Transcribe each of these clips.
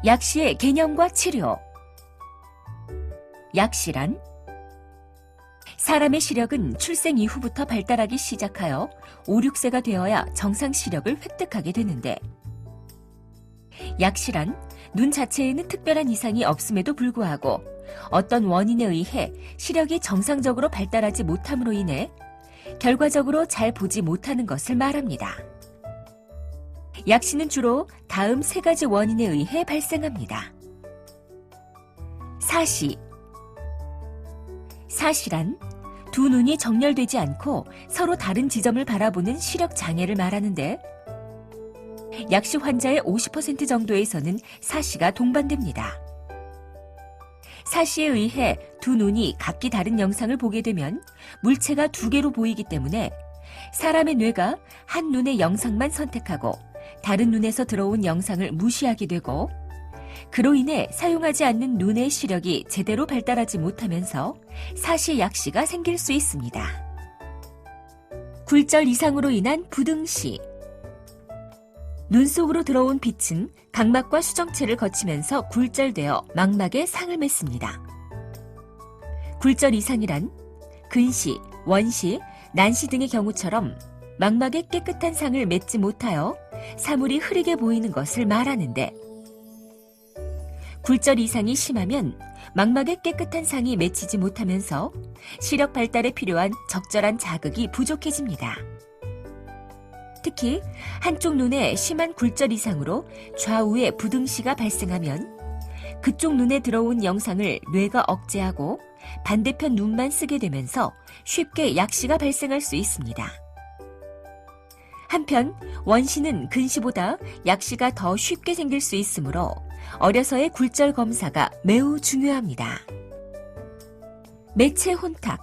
약시의 개념과 치료. 약시란 사람의 시력은 출생 이후부터 발달하기 시작하여 5, 6세가 되어야 정상 시력을 획득하게 되는데, 약시란 눈 자체에는 특별한 이상이 없음에도 불구하고 어떤 원인에 의해 시력이 정상적으로 발달하지 못함으로 인해 결과적으로 잘 보지 못하는 것을 말합니다. 약시는 주로 다음 3가지 원인에 의해 발생합니다. 사시. 사시란 두 눈이 정렬되지 않고 서로 다른 지점을 바라보는 시력 장애를 말하는데, 약시 환자의 50% 정도에서는 사시가 동반됩니다. 사시에 의해 두 눈이 각기 다른 영상을 보게 되면 물체가 2개로 보이기 때문에 사람의 뇌가 한 눈의 영상만 선택하고 다른 눈에서 들어온 영상을 무시하게 되고, 그로 인해 사용하지 않는 눈의 시력이 제대로 발달하지 못하면서 사시 약시가 생길 수 있습니다. 굴절 이상으로 인한 부등시. 눈 속으로 들어온 빛은 각막과 수정체를 거치면서 굴절되어 망막에 상을 맺습니다. 굴절 이상이란 근시, 원시, 난시 등의 경우처럼 망막에 깨끗한 상을 맺지 못하여 사물이 흐리게 보이는 것을 말하는데, 굴절 이상이 심하면 망막에 깨끗한 상이 맺히지 못하면서 시력 발달에 필요한 적절한 자극이 부족해집니다. 특히 한쪽 눈에 심한 굴절 이상으로 좌우에 부등시가 발생하면 그쪽 눈에 들어온 영상을 뇌가 억제하고 반대편 눈만 쓰게 되면서 쉽게 약시가 발생할 수 있습니다. 한편 원시는 근시보다 약시가 더 쉽게 생길 수 있으므로 어려서의 굴절 검사가 매우 중요합니다. 매체 혼탁.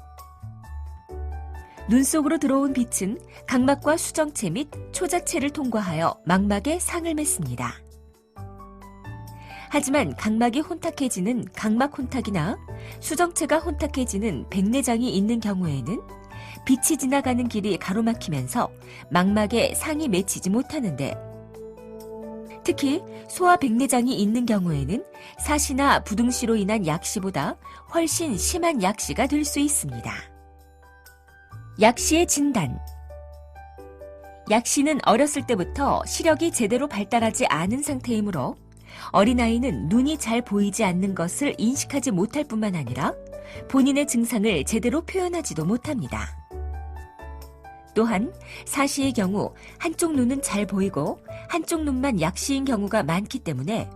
눈 속으로 들어온 빛은 각막과 수정체 및 초자체를 통과하여 망막에 상을 맺습니다. 하지만 각막이 혼탁해지는 각막 혼탁이나 수정체가 혼탁해지는 백내장이 있는 경우에는 빛이 지나가는 길이 가로막히면서 망막에 상이 맺히지 못하는데, 특히 소아 백내장이 있는 경우에는 사시나 부등시로 인한 약시보다 훨씬 심한 약시가 될 수 있습니다. 약시의 진단. 약시는 어렸을 때부터 시력이 제대로 발달하지 않은 상태이므로 어린아이는 눈이 잘 보이지 않는 것을 인식하지 못할 뿐만 아니라 본인의 증상을 제대로 표현하지도 못합니다. 또한 사시의 경우 한쪽 눈은 잘 보이고 한쪽 눈만 약시인 경우가 많기 때문에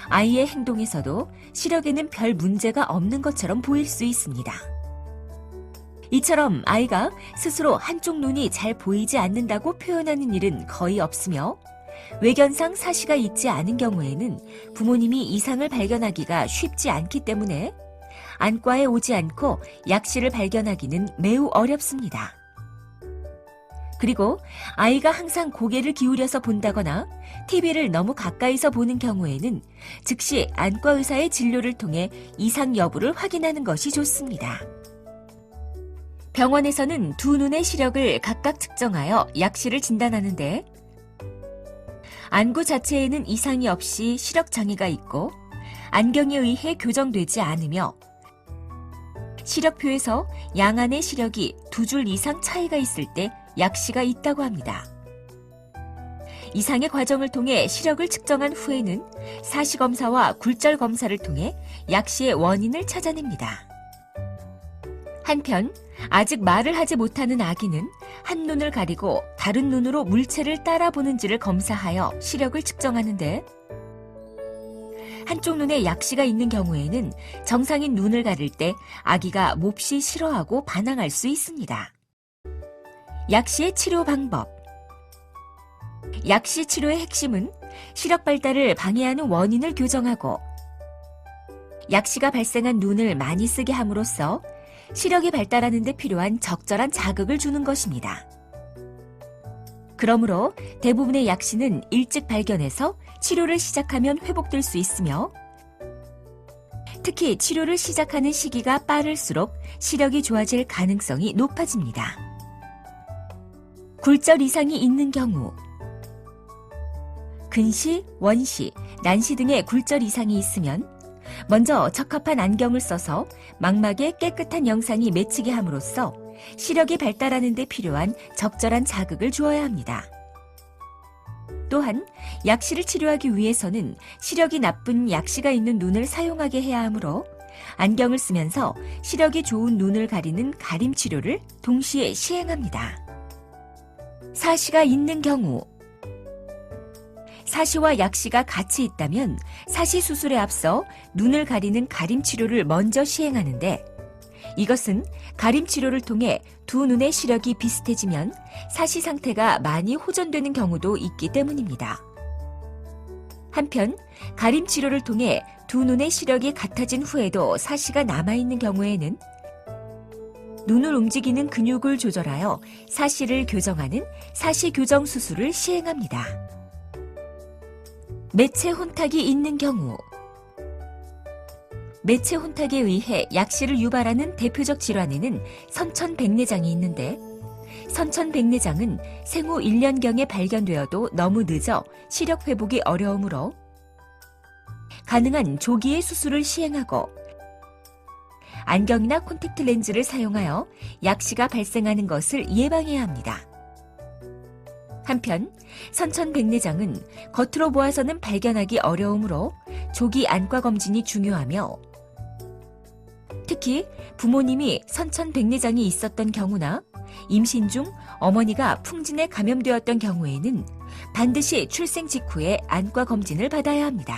아이의 행동에서도 시력에는 별 문제가 없는 것처럼 보일 수 있습니다. 이처럼 아이가 스스로 한쪽 눈이 잘 보이지 않는다고 표현하는 일은 거의 없으며, 외견상 사시가 있지 않은 경우에는 부모님이 이상을 발견하기가 쉽지 않기 때문에 안과에 오지 않고 약시를 발견하기는 매우 어렵습니다. 그리고 아이가 항상 고개를 기울여서 본다거나 TV를 너무 가까이서 보는 경우에는 즉시 안과 의사의 진료를 통해 이상 여부를 확인하는 것이 좋습니다. 병원에서는 두 눈의 시력을 각각 측정하여 약시를 진단하는데, 안구 자체에는 이상이 없이 시력 장애가 있고 안경에 의해 교정되지 않으며 시력표에서 양안의 시력이 2줄 이상 차이가 있을 때 약시가 있다고 합니다. 이상의 과정을 통해 시력을 측정한 후에는 사시검사와 굴절 검사를 통해 약시의 원인을 찾아냅니다. 한편 아직 말을 하지 못하는 아기는 한 눈을 가리고 다른 눈으로 물체를 따라 보는지를 검사하여 시력을 측정하는데, 한쪽 눈에 약시가 있는 경우에는 정상인 눈을 가릴 때 아기가 몹시 싫어하고 반항할 수 있습니다. 약시의 치료 방법. 약시 치료의 핵심은 시력 발달을 방해하는 원인을 교정하고 약시가 발생한 눈을 많이 쓰게 함으로써 시력이 발달하는 데 필요한 적절한 자극을 주는 것입니다. 그러므로 대부분의 약시는 일찍 발견해서 치료를 시작하면 회복될 수 있으며, 특히 치료를 시작하는 시기가 빠를수록 시력이 좋아질 가능성이 높아집니다. 굴절 이상이 있는 경우. 근시, 원시, 난시 등의 굴절 이상이 있으면 먼저 적합한 안경을 써서 망막에 깨끗한 영상이 맺히게 함으로써 시력이 발달하는 데 필요한 적절한 자극을 주어야 합니다. 또한 약시를 치료하기 위해서는 시력이 나쁜 약시가 있는 눈을 사용하게 해야 하므로 안경을 쓰면서 시력이 좋은 눈을 가리는 가림 치료를 동시에 시행합니다. 사시가 있는 경우 사시와 약시가 같이 있다면 사시 수술에 앞서 눈을 가리는 가림 치료를 먼저 시행하는데 이것은 가림 치료를 통해 두 눈의 시력이 비슷해지면 사시 상태가 많이 호전되는 경우도 있기 때문입니다. 한편 가림 치료를 통해 두 눈의 시력이 같아진 후에도 사시가 남아있는 경우에는 눈을 움직이는 근육을 조절하여 사시를 교정하는 사시 교정 수술을 시행합니다. 매체 혼탁이 있는 경우 매체 혼탁에 의해 약시를 유발하는 대표적 질환에는 선천백내장이 있는데 선천백내장은 생후 1년경에 발견되어도 너무 늦어 시력 회복이 어려우므로 가능한 조기에 수술을 시행하고 안경이나 콘택트 렌즈를 사용하여 약시가 발생하는 것을 예방해야 합니다. 한편 선천백내장은 겉으로 보아서는 발견하기 어려우므로 조기 안과 검진이 중요하며 특히 부모님이 선천백내장이 있었던 경우나 임신 중 어머니가 풍진에 감염되었던 경우에는 반드시 출생 직후에 안과 검진을 받아야 합니다.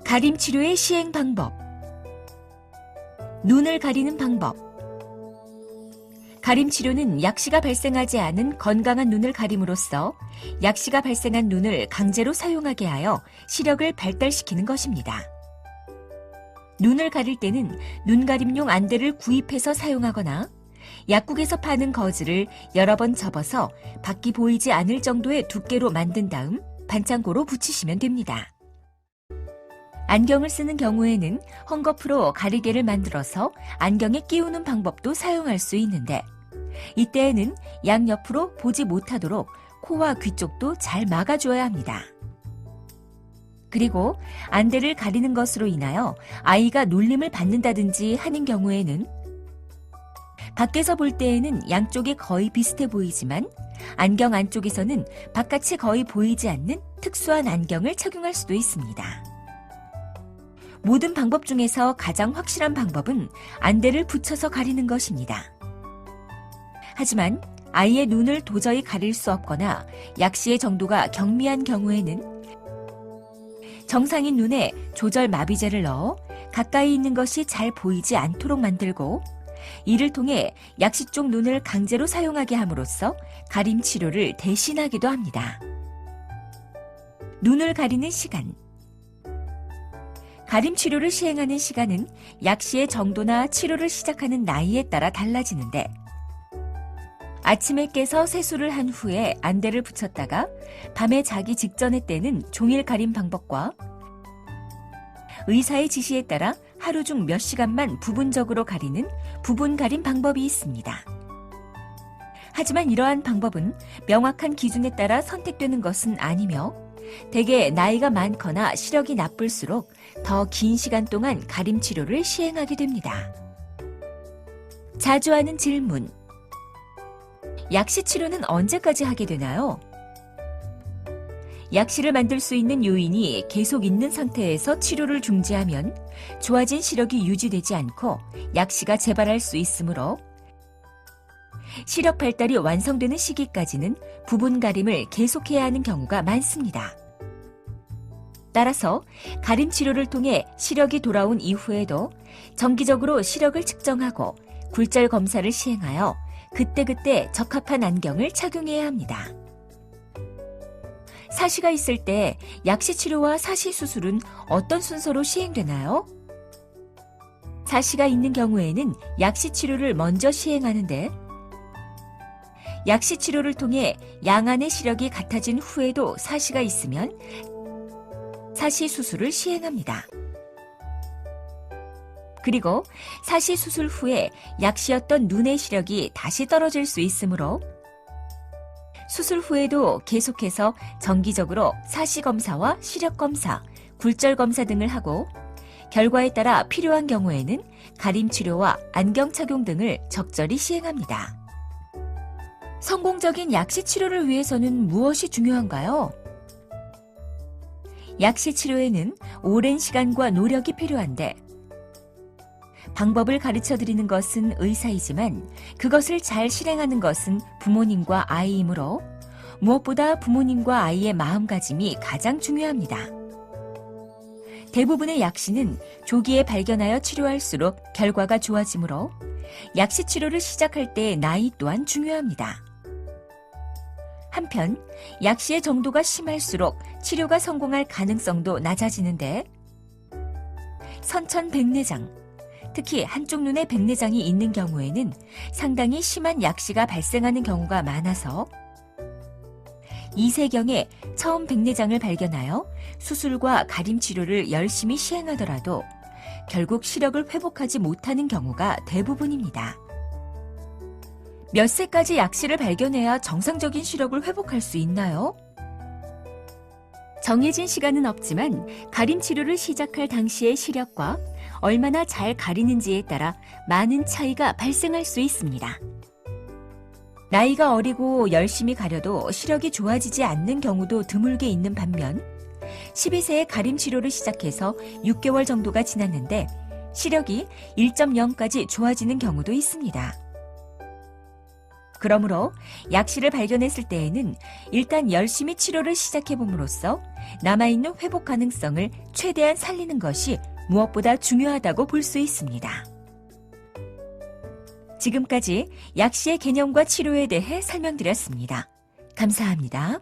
가림 치료의 시행 방법. 눈을 가리는 방법. 가림 치료는 약시가 발생하지 않은 건강한 눈을 가림으로써 약시가 발생한 눈을 강제로 사용하게 하여 시력을 발달시키는 것입니다. 눈을 가릴 때는 눈가림용 안대를 구입해서 사용하거나 약국에서 파는 거즈를 여러 번 접어서 밖이 보이지 않을 정도의 두께로 만든 다음 반창고로 붙이시면 됩니다. 안경을 쓰는 경우에는 헝겊으로 가리개를 만들어서 안경에 끼우는 방법도 사용할 수 있는데 이때에는 양옆으로 보지 못하도록 코와 귀 쪽도 잘 막아주어야 합니다. 그리고 안대를 가리는 것으로 인하여 아이가 놀림을 받는다든지 하는 경우에는 밖에서 볼 때에는 양쪽이 거의 비슷해 보이지만 안경 안쪽에서는 바깥이 거의 보이지 않는 특수한 안경을 착용할 수도 있습니다. 모든 방법 중에서 가장 확실한 방법은 안대를 붙여서 가리는 것입니다. 하지만 아이의 눈을 도저히 가릴 수 없거나 약시의 정도가 경미한 경우에는 정상인 눈에 조절 마비제를 넣어 가까이 있는 것이 잘 보이지 않도록 만들고 이를 통해 약시 쪽 눈을 강제로 사용하게 함으로써 가림 치료를 대신하기도 합니다. 눈을 가리는 시간. 가림 치료를 시행하는 시간은 약시의 정도나 치료를 시작하는 나이에 따라 달라지는데 아침에 깨서 세수를 한 후에 안대를 붙였다가 밤에 자기 직전에 떼는 종일 가림 방법과 의사의 지시에 따라 하루 중 몇 시간만 부분적으로 가리는 부분 가림 방법이 있습니다. 하지만 이러한 방법은 명확한 기준에 따라 선택되는 것은 아니며 대개 나이가 많거나 시력이 나쁠수록 더 긴 시간 동안 가림 치료를 시행하게 됩니다. 자주 하는 질문. 약시 치료는 언제까지 하게 되나요? 약시를 만들 수 있는 요인이 계속 있는 상태에서 치료를 중지하면 좋아진 시력이 유지되지 않고 약시가 재발할 수 있으므로 시력 발달이 완성되는 시기까지는 부분 가림을 계속해야 하는 경우가 많습니다. 따라서 가림 치료를 통해 시력이 돌아온 이후에도 정기적으로 시력을 측정하고 굴절 검사를 시행하여 그때그때 적합한 안경을 착용해야 합니다. 사시가 있을 때 약시 치료와 사시 수술은 어떤 순서로 시행되나요? 사시가 있는 경우에는 약시 치료를 먼저 시행하는데 약시 치료를 통해 양안의 시력이 같아진 후에도 사시가 있으면 사시 수술을 시행합니다. 그리고 사시 수술 후에 약시였던 눈의 시력이 다시 떨어질 수 있으므로 수술 후에도 계속해서 정기적으로 사시검사와 시력검사, 굴절검사 등을 하고 결과에 따라 필요한 경우에는 가림치료와 안경 착용 등을 적절히 시행합니다. 성공적인 약시 치료를 위해서는 무엇이 중요한가요? 약시 치료에는 오랜 시간과 노력이 필요한데 방법을 가르쳐 드리는 것은 의사이지만 그것을 잘 실행하는 것은 부모님과 아이이므로 무엇보다 부모님과 아이의 마음가짐이 가장 중요합니다. 대부분의 약시는 조기에 발견하여 치료할수록 결과가 좋아지므로 약시 치료를 시작할 때의 나이 또한 중요합니다. 한편 약시의 정도가 심할수록 치료가 성공할 가능성도 낮아지는데 선천백내장, 특히 한쪽 눈에 백내장이 있는 경우에는 상당히 심한 약시가 발생하는 경우가 많아서 2세경에 처음 백내장을 발견하여 수술과 가림 치료를 열심히 시행하더라도 결국 시력을 회복하지 못하는 경우가 대부분입니다. 몇 세까지 약시를 발견해야 정상적인 시력을 회복할 수 있나요? 정해진 시간은 없지만 가림 치료를 시작할 당시의 시력과 얼마나 잘 가리는지에 따라 많은 차이가 발생할 수 있습니다. 나이가 어리고 열심히 가려도 시력이 좋아지지 않는 경우도 드물게 있는 반면 12세에 가림 치료를 시작해서 6개월 정도가 지났는데 시력이 1.0까지 좋아지는 경우도 있습니다. 그러므로 약시를 발견했을 때에는 일단 열심히 치료를 시작해봄으로써 남아있는 회복 가능성을 최대한 살리는 것이 무엇보다 중요하다고 볼 수 있습니다. 지금까지 약시의 개념과 치료에 대해 설명드렸습니다. 감사합니다.